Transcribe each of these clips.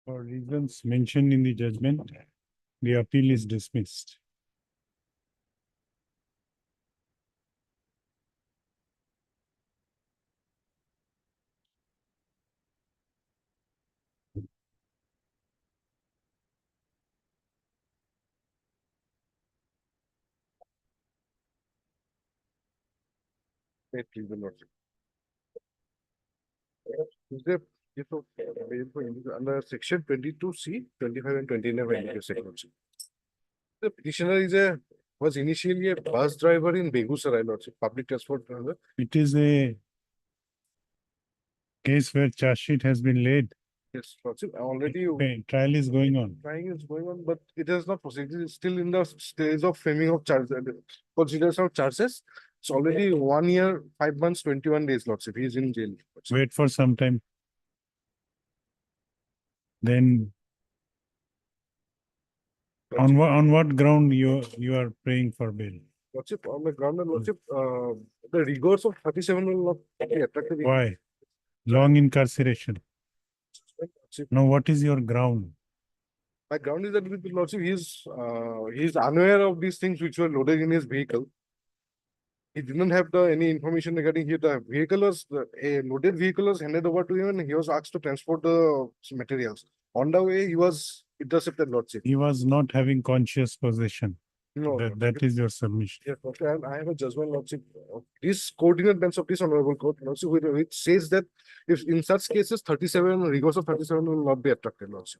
For reasons mentioned in the judgment, the appeal is dismissed. Wait, please, the Lordship. Is there if under section 22C, 25 and 29 of Indian Lordship? The petitioner was initially a bus driver in Begusarai, Lordship, public transport driver. It is a case where charge sheet has been laid. Yes, Lordship. Already Trial is going on. trying is going on, but it has not proceeded. It's still in the stage of framing of charges, consideration of charges. It's already 1 year, 5 months, 21 days, Lordship. He is in jail. Lordship. Wait for some time. Then on what ground you are praying for bail? Lordship, on the ground, Lordship, the rigors of 37 will not be attractive. Why? Long incarceration. Lordship. Now, what is your ground? My ground is that with Lordship, he's unaware of these things which were loaded in his vehicle. He didn't have any information regarding here. The vehicle was a loaded vehicle was handed over to him, and he was asked to transport the materials. On the way, he was intercepted, Lordship. He was not having conscious possession. No, That is your submission. yes, okay, and I have a judgment, Lordship. This coordinate bench of this honorable court, Lordship, which says that if in such cases 37 rigors of 37 will not be attracted, Lordship.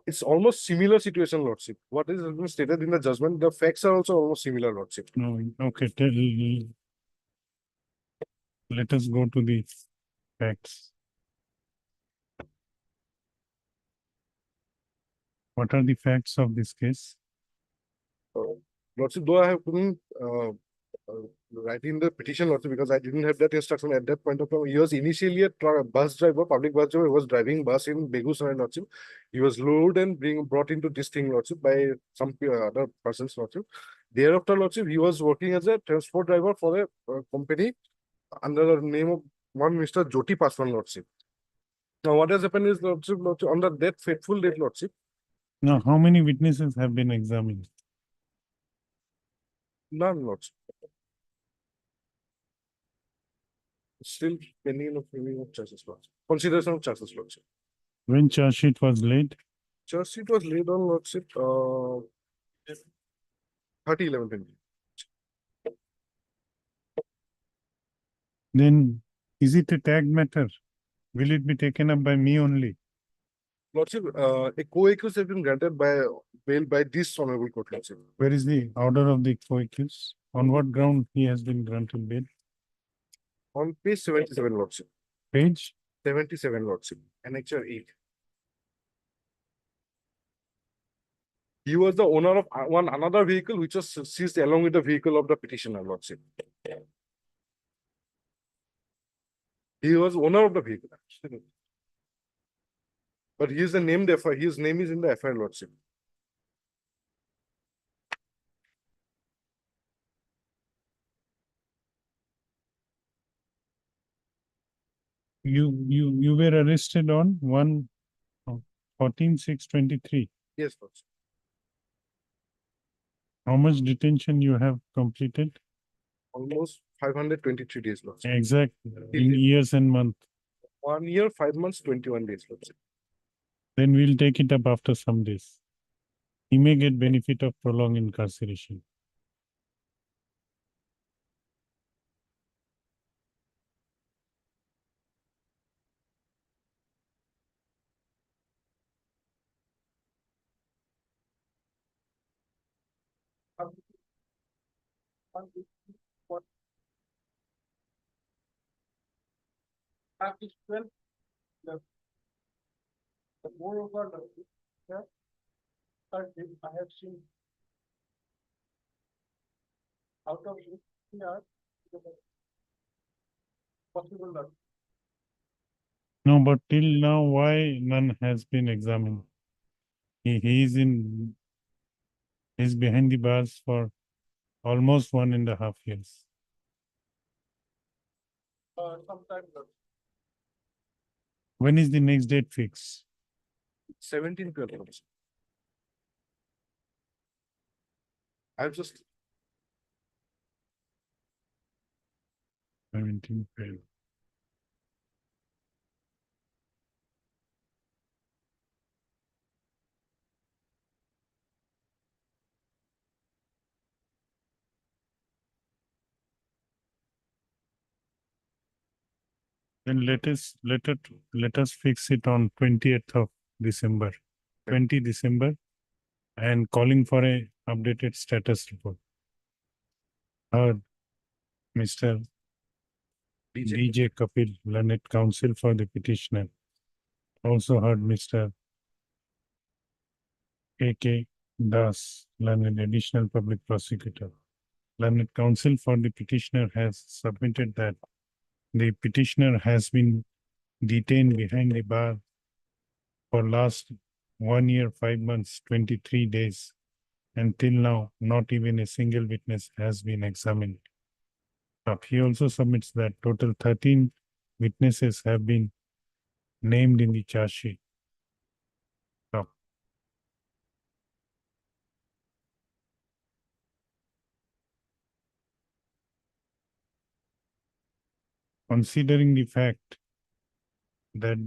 It's almost similar situation, Lordship. What is been stated in the judgment, the facts are also almost similar, Lordship. No, okay. Let us go to the facts. What are the facts of this case? Lordship, though I have couldn't write in the petition, Lordship, because I didn't have that instruction at that point of time. He was initially a bus driver, public bus driver. He was driving bus in Begusarai, Lordship. He was lured and brought into this thing, Lordship, by some other persons, Lordship. Thereafter, Lordship, he was working as a transport driver for a company under the name of one Mr. Jyoti Paswan, Lordship. Now, what has happened is, Lordship, on that fateful date, Lordship. Now, how many witnesses have been examined? None, Lordship. Still pending of framing of charges, Lordship. Consideration of charges, Lordship. When charge sheet was laid? Charge sheet was laid on, Lordship, 30/11/20. Then is it a tag matter? Will it be taken up by me only? Lordship, a co-accused has been granted by bail by this honorable court, Lordship. Where is the order of the co-accused? On what ground he has been granted bail? On page 77, Lordship. Page? 77, Lordship. Annexure 8. He was the owner of another vehicle which was seized along with the vehicle of the petitioner, Lordship. He was owner of the vehicle, actually. But he is the named FIR. His name is in the FIR, Lordship. You were arrested on 1/14/6/23. Yes, Lordship. How much detention you have completed? Almost 523 days, Lordship. Exact in years and months. 1 year, 5 months, 21 days, Lordship. Then we'll take it up after some days. He may get benefit of prolonged incarceration. Moreover, I have seen out of here possible that No, but till now, why none has been examined? He's behind the bars for almost 1.5 years. Sometime When is the next date fixed? 17 12. I've just 17 Feb. Then let us fix it on 20th of December, 20 December, and calling for a updated status report. Heard Mr. DJ Kapil, learned counsel for the petitioner. Also heard Mr. A.K. Das, learned additional public prosecutor. Learned counsel for the petitioner has submitted that the petitioner has been detained behind the bar for last 1 year, 5 months, 23 days. Until now, not even a single witness has been examined. He also submits that total 13 witnesses have been named in the charge sheet. Considering the fact that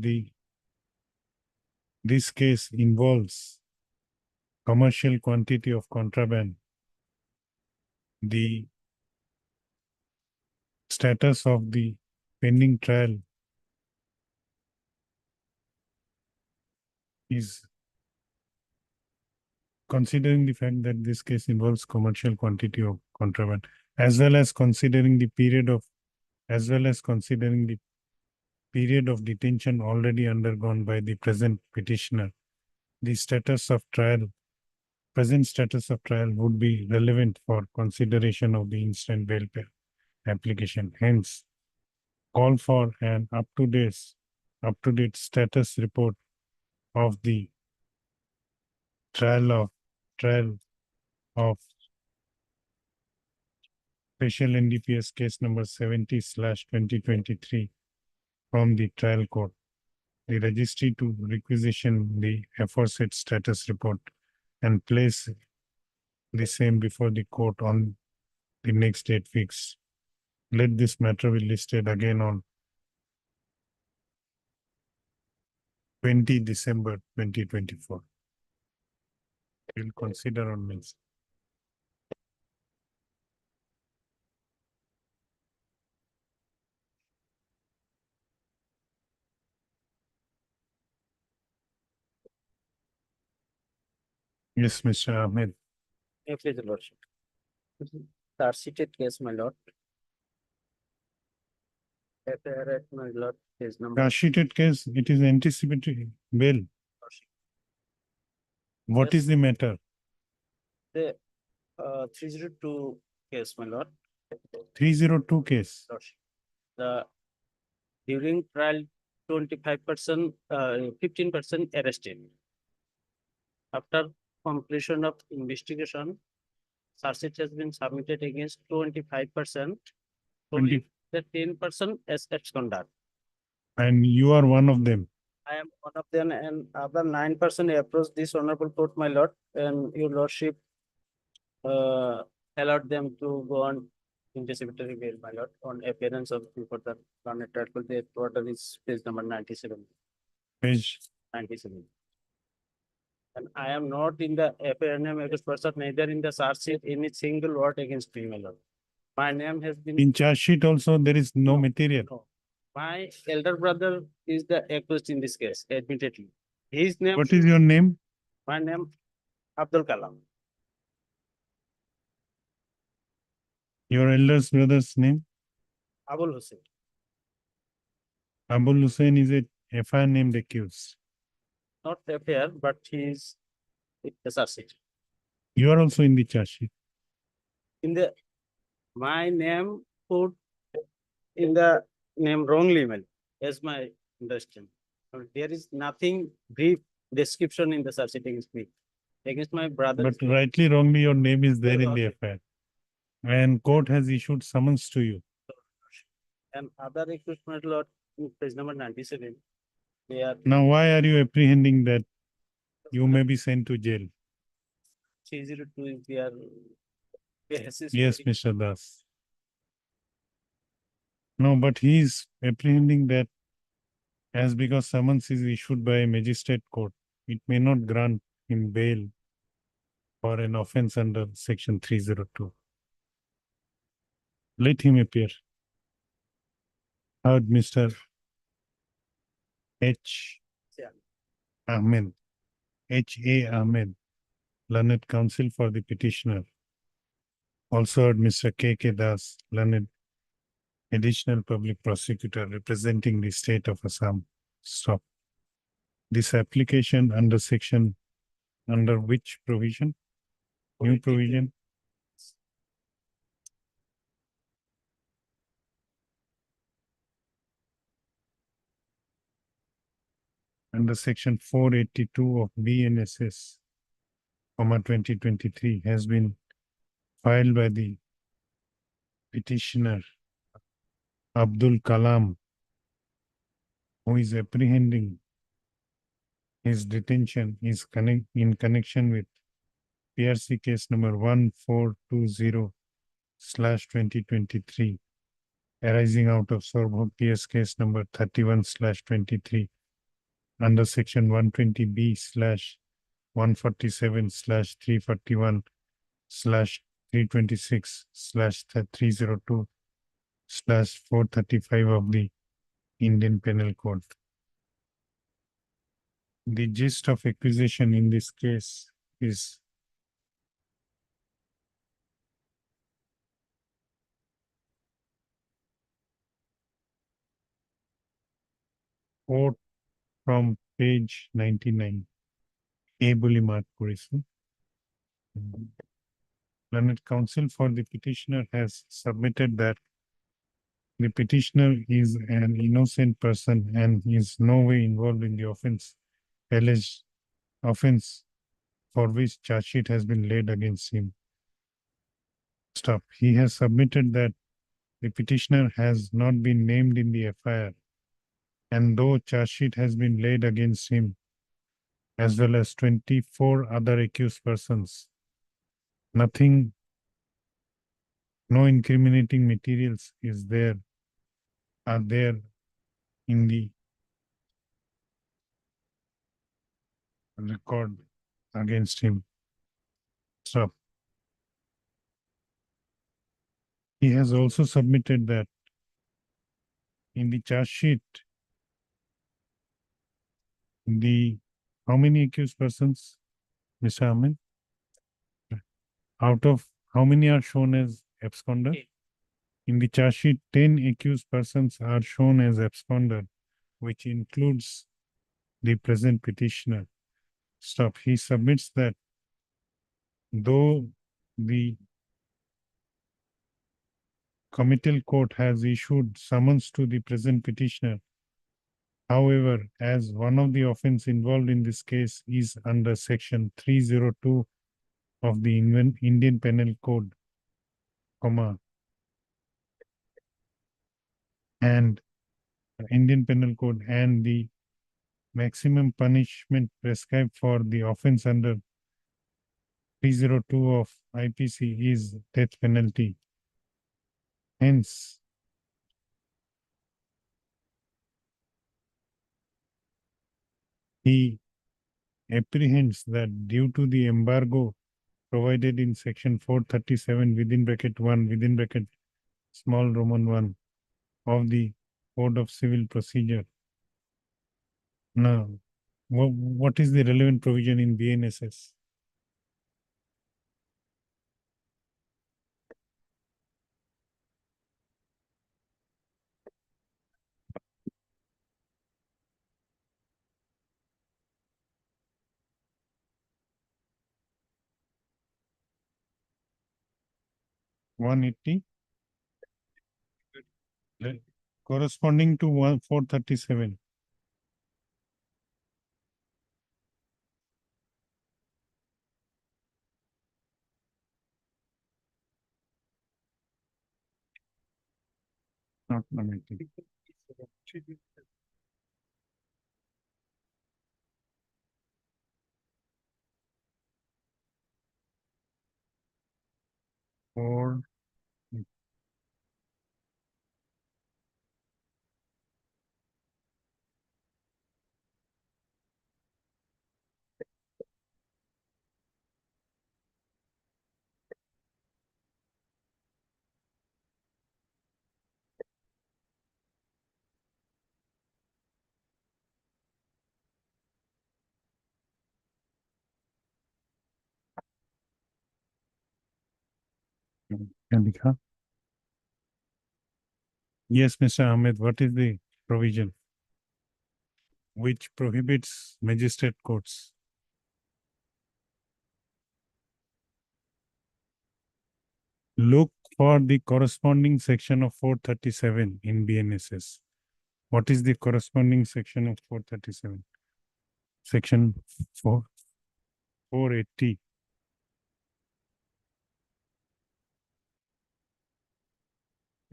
this case involves commercial quantity of contraband, the status of the pending trial is, considering the fact that this case involves commercial quantity of contraband, as well as considering the period of detention already undergone by the present petitioner, the present status of trial would be relevant for consideration of the instant bail application. Hence, call for an up-to-date status report of the trial of special NDPS case number 70/2023 from the trial court. The registry to requisition the aforesaid status report and place the same before the court on the next date fixed. Let this matter be listed again on 20 December 2024. We'll consider on next. Yes, Mr. Ahmed. Please, Your Lordship. Charge sheeted case, my lord. FIR, my lord, case number. Charge sheeted case, it is anticipatory bail. What Yes. is the matter? The 302 case, my lord. 302 case. Lordship. The during trial, 25%, 15% arrested. After completion of investigation, charge sheet has been submitted against 25%. 20. The 10% as absconded. And you are one of them. I am one of them, and other 9% approached this honorable court, my lord, and your lordship allowed them to go on anticipatory bail, my lord, on appearance of before the Planet Article. The order is page number 97. Page 97. And I am not in the FIR against person, neither in the charge sheet any single word against me, my lord. My name has been. in charge sheet also there is no material. No. My elder brother is the accused in this case, admittedly. His name. What is your name? My name, Abdul Kalam. Your eldest brother's name? Abul Hussain. Abul Hussain is a FIR named accused. Not FIR, but he is SRC. You are also in the charge sheet. In the, my name put in the name wrongly, man, as my understanding. There is nothing brief description in the charge sheet against me. Against my brother. But rightly, wrongly, your name is there in the FIR. And court has issued summons to you. And other accused, my lord, in page number 97, they are Now, why are you apprehending that you may be sent to jail? 302 is their basis. Yes, Mr. Das. No, but he is apprehending that as because summons is issued by a magistrate court, it may not grant him bail for an offense under section 302. Let him appear. Heard Mr. H. Yeah. Ahmed, H.A. Ahmed, learned counsel for the petitioner. Also heard Mr. K.K. Das, learned additional public prosecutor representing the state of Assam. Stop. This application under which provision? New provision? Under section 482 of BNSS, 2023 has been filed by the petitioner Abdul Kalam, who is apprehending his detention is in connection with PRC case number 1420/2023 arising out of Sorbonne PS case number 31/23 under section 120B/147/326/302/435 of the Indian Penal Code. The gist of accusation in this case is quote from page 99. Ably marked Kurisu. Learned counsel for the petitioner has submitted that the petitioner is an innocent person and is no way involved in the alleged offense for which charge sheet has been laid against him. Stop. He has submitted that the petitioner has not been named in the FIR, and though charge sheet has been laid against him, as well as 24 other accused persons, nothing, no incriminating materials are there in the record against him. Stop. He has also submitted that in the charge sheet, how many accused persons, Mr. Ahmed? Out of how many are shown as absconder? Eight. In the charge sheet, 10 accused persons are shown as absconder, which includes the present petitioner. Stop. He submits that though the committal court has issued summons to the present petitioner, however, as one of the offense involved in this case is under section 302 of the Indian Penal Code, and Indian Penal Code, and the maximum punishment prescribed for the offense under 302 of IPC is death penalty. Hence, he apprehends that due to the embargo provided in section 437 within bracket 1 within bracket small Roman 1 of the Code of Civil Procedure. Now, what is the relevant provision in BNSS? (180) corresponding to 437. Not nominated. Four. क्या लिखा? Yes, Mr. Ahmed, what is the provision which prohibits magistrate courts? Look for the corresponding section of 437 in BNSS. What is the corresponding section of 437? Section 480.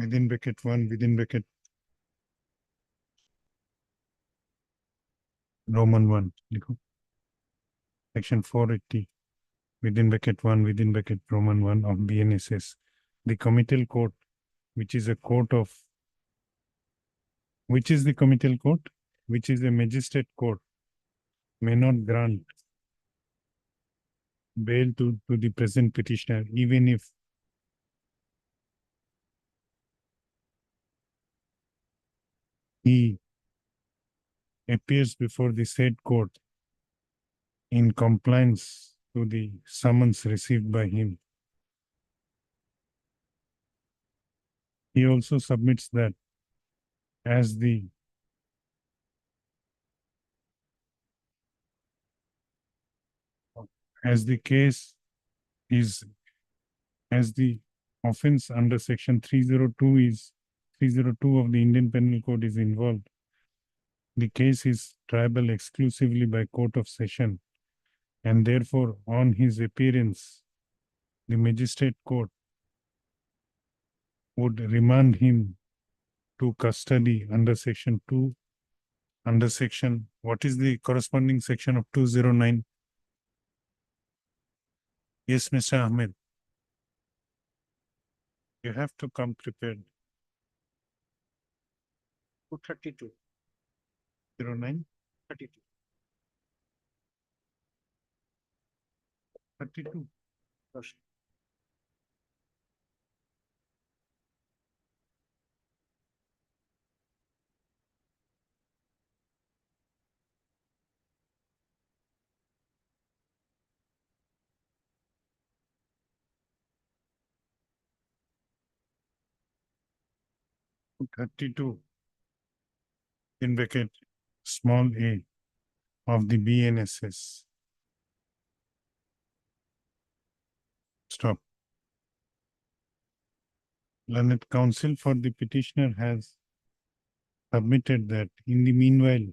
Within bracket 1, within bracket Roman 1. लिखो. Section 480. Within bracket 1, within bracket Roman 1 of BNSS. The committal court, which is a court of, which is the committal court? Which is a magistrate court, may not grant bail to the present petitioner, even if he appears before the said court in compliance to the summons received by him. He also submits that as the case is, as the offense under section 302 of the Indian Penal Code is involved, the case is triable exclusively by court of session, and therefore on his appearance, the magistrate court would remand him to custody under section 2, under section, what is the corresponding section of 209? Yes, Mr. Ahmed. You have to come prepared. 232. 09, 32. 32. Yes. To 32 in bracket small a of the BNSS. Stop. Learned counsel for the petitioner has submitted that in the meanwhile,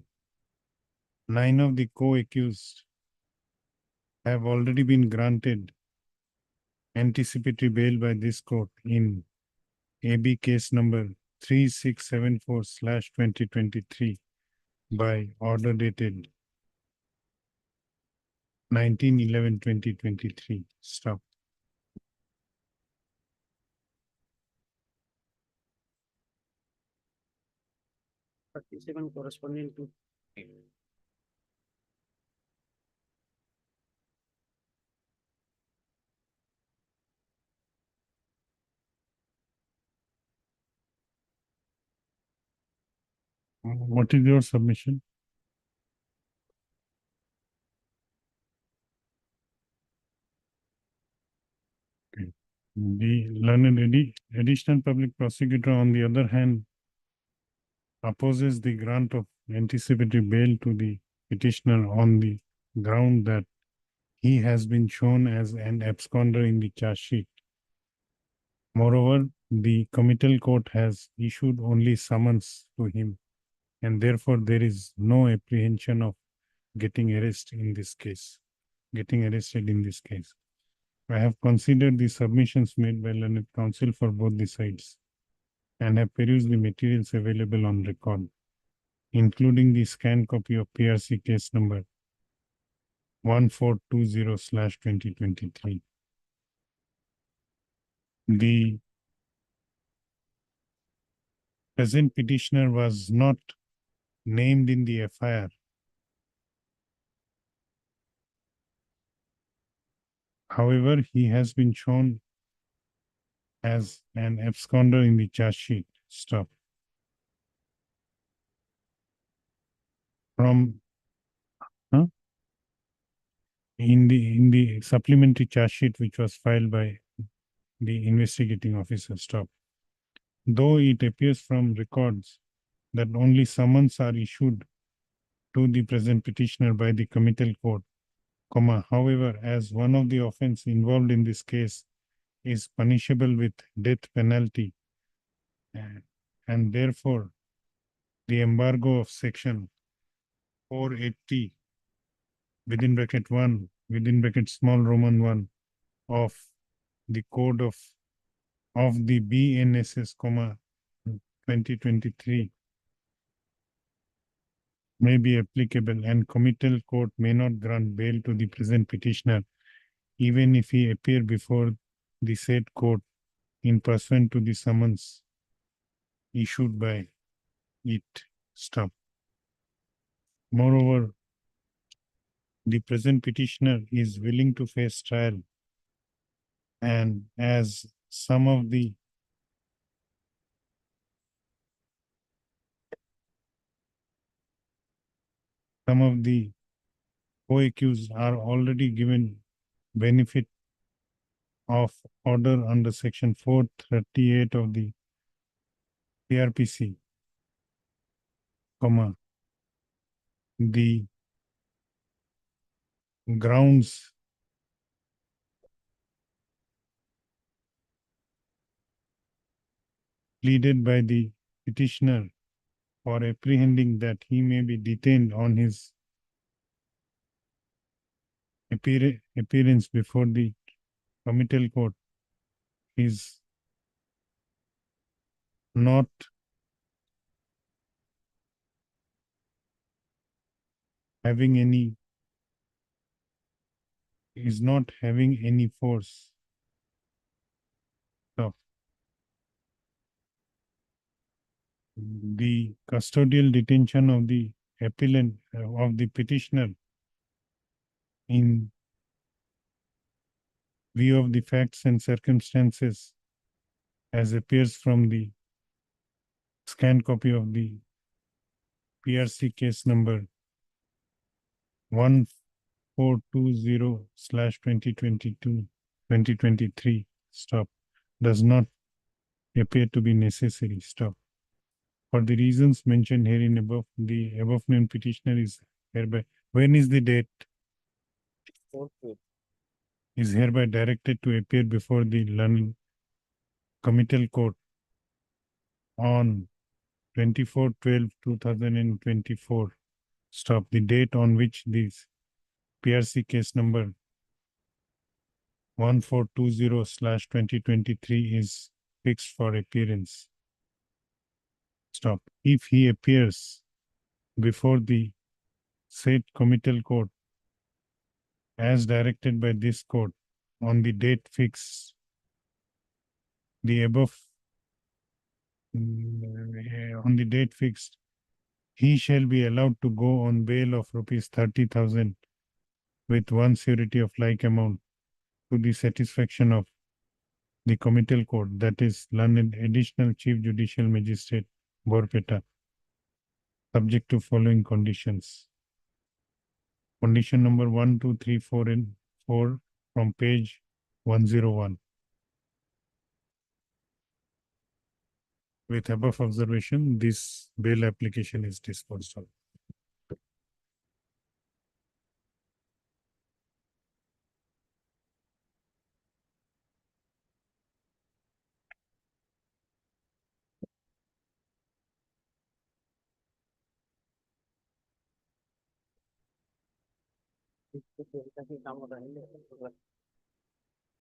9 of the co-accused have already been granted anticipatory bail by this court in AB case number 3674/2023 by order dated 19/11/2023. Stop. 37 corresponding to. What is your submission? Okay. The learned additional public prosecutor, on the other hand, opposes the grant of anticipatory bail to the petitioner on the ground that he has been shown as an absconder in the charge sheet. Moreover, the committal court has issued only summons to him, and therefore there is no apprehension of getting arrested in this case. I have considered the submissions made by learned counsel for both the sides. and have perused the materials available on record, including the scanned copy of PRC case number 1420/2023. The present petitioner was not named in the FIR. However, he has been shown as an absconder in the charge sheet. Stop. From in the supplementary charge sheet which was filed by the investigating officer. Stop. Though it appears from records that only summons are issued to the present petitioner by the committal court, however, as one of the offense involved in this case is punishable with death penalty, and therefore the embargo of section 480 within bracket 1 within bracket small Roman 1 of the code of the BNSS, 2023 may be applicable, and committal court may not grant bail to the present petitioner even if he appear before the said court in pursuant to the summons issued by it. Stop. Moreover, the present petitioner is willing to face trial, and as some of the co-accused are already given benefit of order under section 438 of the CRPC, the grounds pleaded by the petitioner for apprehending that he may be detained on his appearance before the committal court is not having any force. So, the custodial detention of the appellant of the petitioner in view of the facts and circumstances as appears from the scanned copy of the PRC case number 1420/2022-2023. Stop. Does not appear to be necessary. Stop. For the reasons mentioned herein above, the above named petitioner is hereby, when is the date? Is hereby directed to appear before the London committal court on 24/12/2024. Stop. The date on which this PRC case number 1420/2023 is fixed for appearance. Stop. If he appears before the said committal court as directed by this court on the date fixed, the above on the date fixed, he shall be allowed to go on bail of rupees 30,000 with one surety of like amount to the satisfaction of the committal court, that is London Additional Chief Judicial Magistrate, Borpeta, subject to following conditions. Condition number 1, 2, 3, 4 and 4 from page 101. With above observation, this bail application is disposed of.